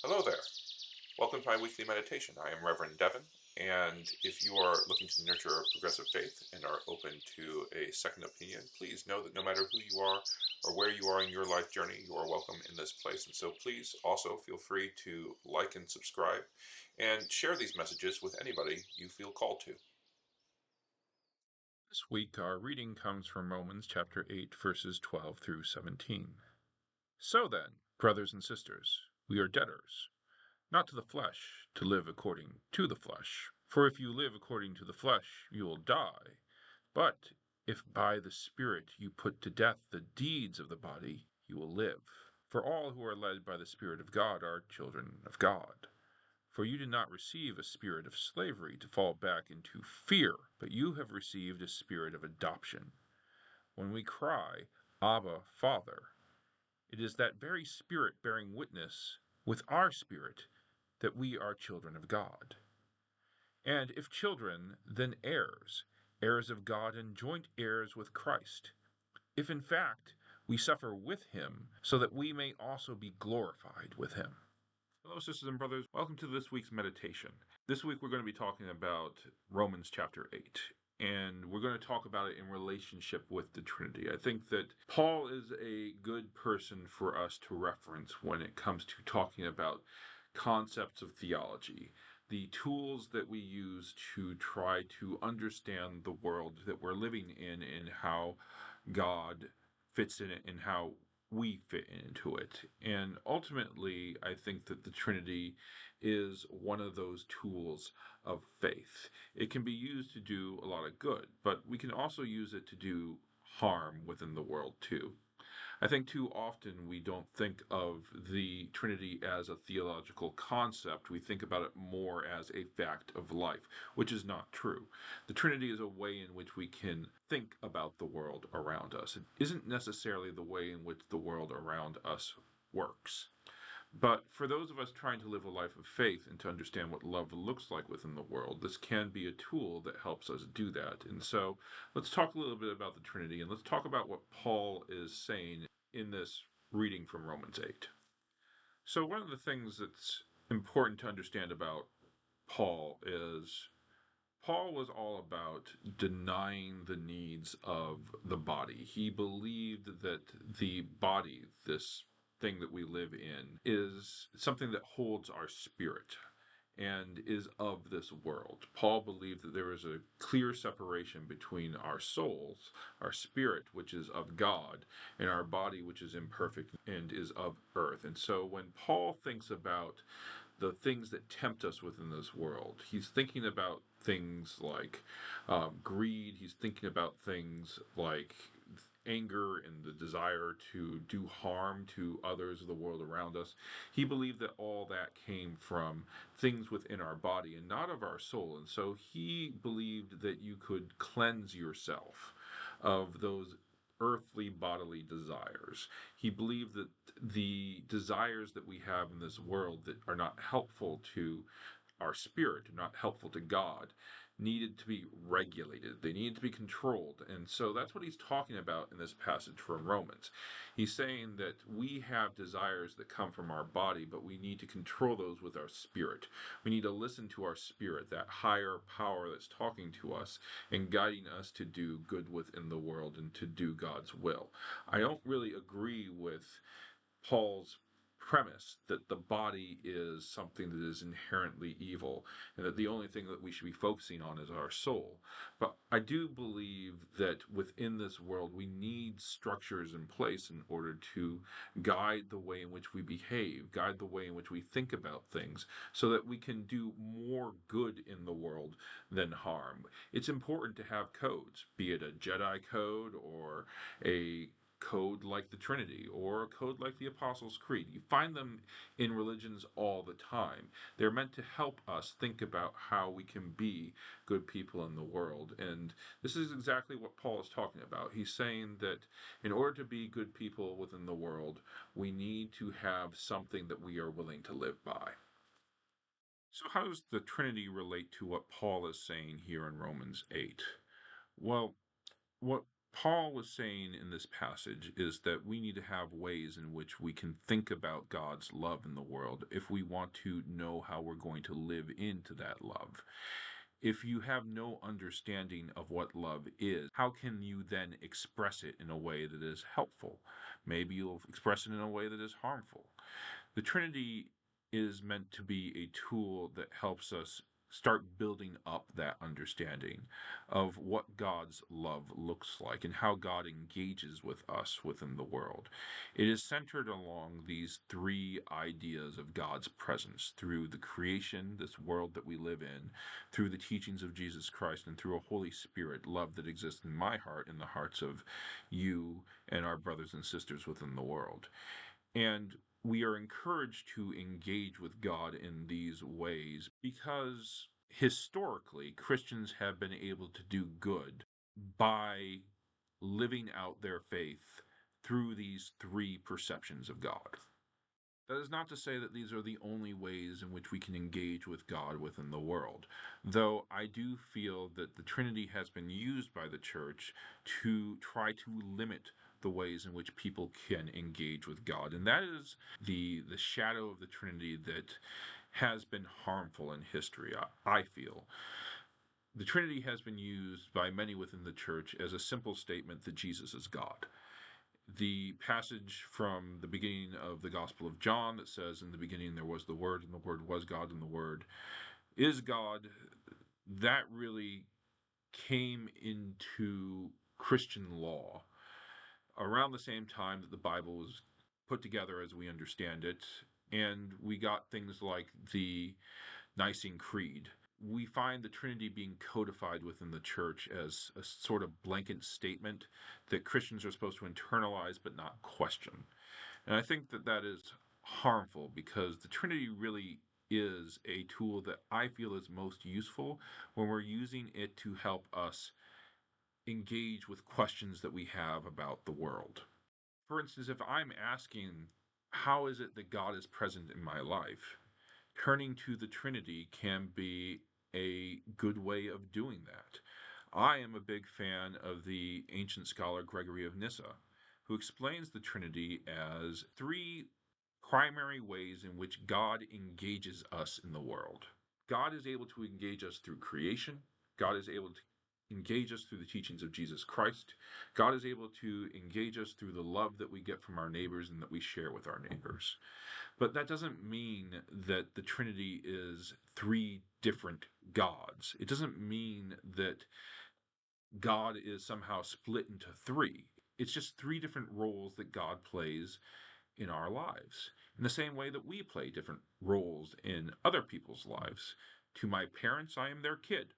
Hello there. Welcome to my weekly meditation. I am Reverend Devon, and if you are looking to nurture a progressive faith and are open to a second opinion, please know that no matter who you are or where you are in your life journey, you are welcome in this place. And so please also feel free to like and subscribe and share these messages with anybody you feel called to. This week, our reading comes from Romans chapter 8, verses 12 through 17. So then, brothers and sisters, we are debtors, not to the flesh, to live according to the flesh. For if you live according to the flesh, you will die. But if by the Spirit you put to death the deeds of the body, you will live. For all who are led by the Spirit of God are children of God. For you did not receive a spirit of slavery to fall back into fear, but you have received a spirit of adoption. When we cry, Abba, Father, it is that very Spirit bearing witness with our spirit that we are children of God. And if children, then heirs, heirs of God and joint heirs with Christ, if in fact we suffer with him, so that we may also be glorified with him. Hello, sisters and brothers. Welcome to this week's meditation. This week we're going to be talking about Romans chapter 8, and we're going to talk about it in relationship with the Trinity. I think that Paul is a good person for us to reference when it comes to talking about concepts of theology, the tools that we use to try to understand the world that we're living in and how God fits in it and how we fit into it. And ultimately, I think that the Trinity is one of those tools of faith. It can be used to do a lot of good, but we can also use it to do harm within the world too. I think too often we don't think of the Trinity as a theological concept. We think about it more as a fact of life, which is not true. The Trinity is a way in which we can think about the world around us. It isn't necessarily the way in which the world around us works. But for those of us trying to live a life of faith and to understand what love looks like within the world, this can be a tool that helps us do that. And so let's talk a little bit about the Trinity, and let's talk about what Paul is saying in this reading from Romans 8. So one of the things that's important to understand about Paul is Paul was all about denying the needs of the body. He believed that the body, this thing that we live in, is something that holds our spirit and is of this world. Paul believed that there is a clear separation between our souls, our spirit, which is of God, and our body, which is imperfect and is of earth. And so when Paul thinks about the things that tempt us within this world, he's thinking about things like greed. He's thinking about things like anger and the desire to do harm to others of the world around us. He believed that all that came from things within our body and not of our soul. And so he believed that you could cleanse yourself of those earthly bodily desires. He believed that the desires that we have in this world that are not helpful to our spirit, not helpful to God, needed to be regulated. They needed to be controlled. And so that's what he's talking about in this passage from Romans. He's saying that we have desires that come from our body, but we need to control those with our spirit. We need to listen to our spirit, that higher power that's talking to us and guiding us to do good within the world and to do God's will. I don't really agree with Paul's premise that the body is something that is inherently evil and that the only thing that we should be focusing on is our soul. But I do believe that within this world we need structures in place in order to guide the way in which we behave, guide the way in which we think about things, so that we can do more good in the world than harm. It's important to have codes, be it a Jedi code or a code like the Trinity or a code like the Apostles' Creed. You find them in religions all the time. They're meant to help us think about how we can be good people in the world. And this is exactly what Paul is talking about. He's saying that in order to be good people within the world, we need to have something that we are willing to live by. So how does the Trinity relate to what Paul is saying here in Romans 8? Well, what Paul was saying in this passage is that we need to have ways in which we can think about God's love in the world if we want to know how we're going to live into that love. If you have no understanding of what love is, how can you then express it in a way that is helpful? Maybe you'll express it in a way that is harmful. The Trinity is meant to be a tool that helps us start building up that understanding of what God's love looks like and how God engages with us within the world. It is centered along these three ideas of God's presence through the creation, this world that we live in, through the teachings of Jesus Christ, and through a Holy Spirit love that exists in my heart, in the hearts of you and our brothers and sisters within the world. And we are encouraged to engage with God in these ways because historically Christians have been able to do good by living out their faith through these three perceptions of God. That is not to say that these are the only ways in which we can engage with God within the world, though I do feel that the Trinity has been used by the Church to try to limit the ways in which people can engage with God. And that is the shadow of the Trinity that has been harmful in history, I feel. The Trinity has been used by many within the Church as a simple statement that Jesus is God. The passage from the beginning of the Gospel of John that says, in the beginning there was the Word, and the Word was God, and the Word is God, that really came into Christian law around the same time that the Bible was put together as we understand it, and we got things like the Nicene Creed. We find the Trinity being codified within the Church as a sort of blanket statement that Christians are supposed to internalize but not question. And I think that that is harmful because the Trinity really is a tool that I feel is most useful when we're using it to help us engage with questions that we have about the world. For instance, if I'm asking, how is it that God is present in my life? Turning to the Trinity can be a good way of doing that. I am a big fan of the ancient scholar Gregory of Nyssa, who explains the Trinity as three primary ways in which God engages us in the world. God is able to engage us through creation. God is able to engage us through the teachings of Jesus Christ. God is able to engage us through the love that we get from our neighbors and that we share with our neighbors. But that doesn't mean that the Trinity is three different gods. It doesn't mean that God is somehow split into three. It's just three different roles that God plays in our lives, in the same way that we play different roles in other people's lives. To my parents, I am their kid.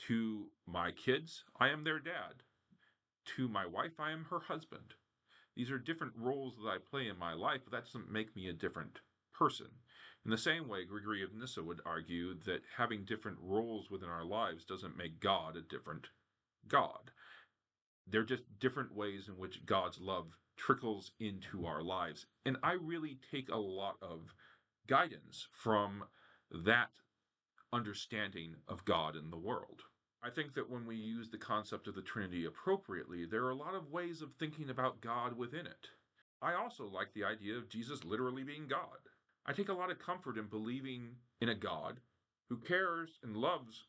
To my kids, I am their dad. To my wife, I am her husband. These are different roles that I play in my life, but that doesn't make me a different person. In the same way, Gregory of Nyssa would argue that having different roles within our lives doesn't make God a different God. They're just different ways in which God's love trickles into our lives. And I really take a lot of guidance from that understanding of God in the world. I think that when we use the concept of the Trinity appropriately, there are a lot of ways of thinking about God within it. I also like the idea of Jesus literally being God. I take a lot of comfort in believing in a God who cares and loves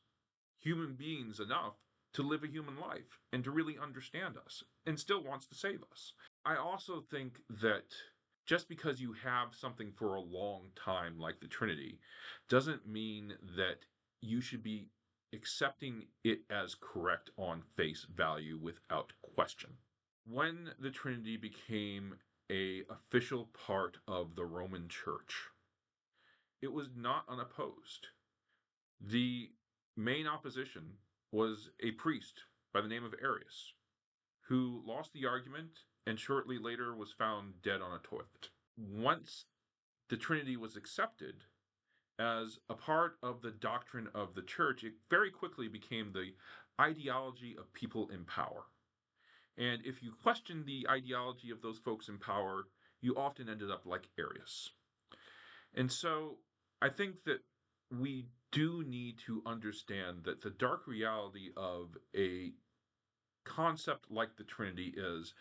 human beings enough to live a human life and to really understand us and still wants to save us. I also think that just because you have something for a long time like the Trinity doesn't mean that you should be accepting it as correct on face value without question. When the Trinity became an official part of the Roman Church, it was not unopposed. The main opposition was a priest by the name of Arius, who lost the argument and shortly later was found dead on a toilet. Once the Trinity was accepted as a part of the doctrine of the church, it very quickly became the ideology of people in power. And if you question the ideology of those folks in power, you often ended up like Arius. And so I think that we do need to understand that the dark reality of a concept like the Trinity is,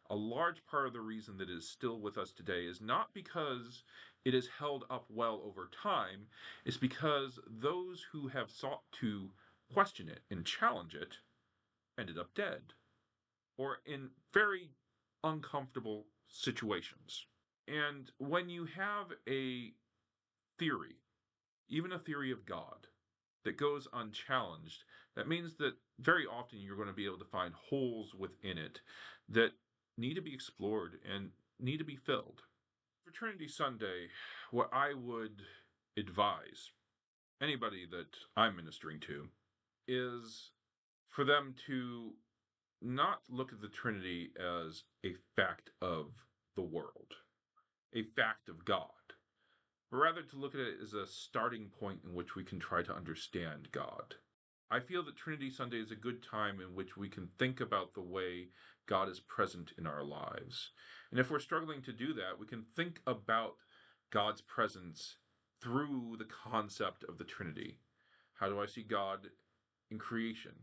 a large part of the reason that it is still with us today is not because it is held up well over time, it's because those who have sought to question it and challenge it ended up dead or in very uncomfortable situations. And when you have a theory, even a theory of God, that goes unchallenged, that means that very often you're going to be able to find holes within it that need to be explored and need to be filled. For Trinity Sunday, what I would advise anybody that I'm ministering to is for them to not look at the Trinity as a fact of the world, a fact of God, but rather to look at it as a starting point in which we can try to understand God. I feel that Trinity Sunday is a good time in which we can think about the way God is present in our lives. And if we're struggling to do that, we can think about God's presence through the concept of the Trinity. How do I see God in creation?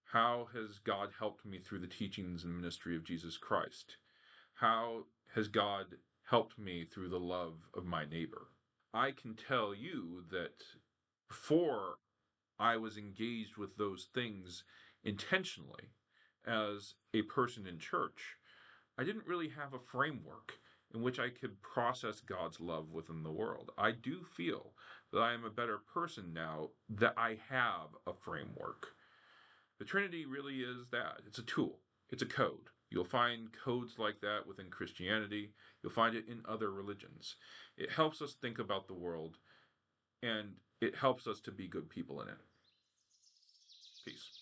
How has God helped me through the teachings and ministry of Jesus Christ? How has God helped me through the love of my neighbor? I can tell you that before I was engaged with those things intentionally as a person in church, I didn't really have a framework in which I could process God's love within the world. I do feel that I am a better person now that I have a framework. The Trinity really is that. It's a tool, it's a code. You'll find codes like that within Christianity, you'll find it in other religions. It helps us think about the world, and it helps us to be good people in it. Peace.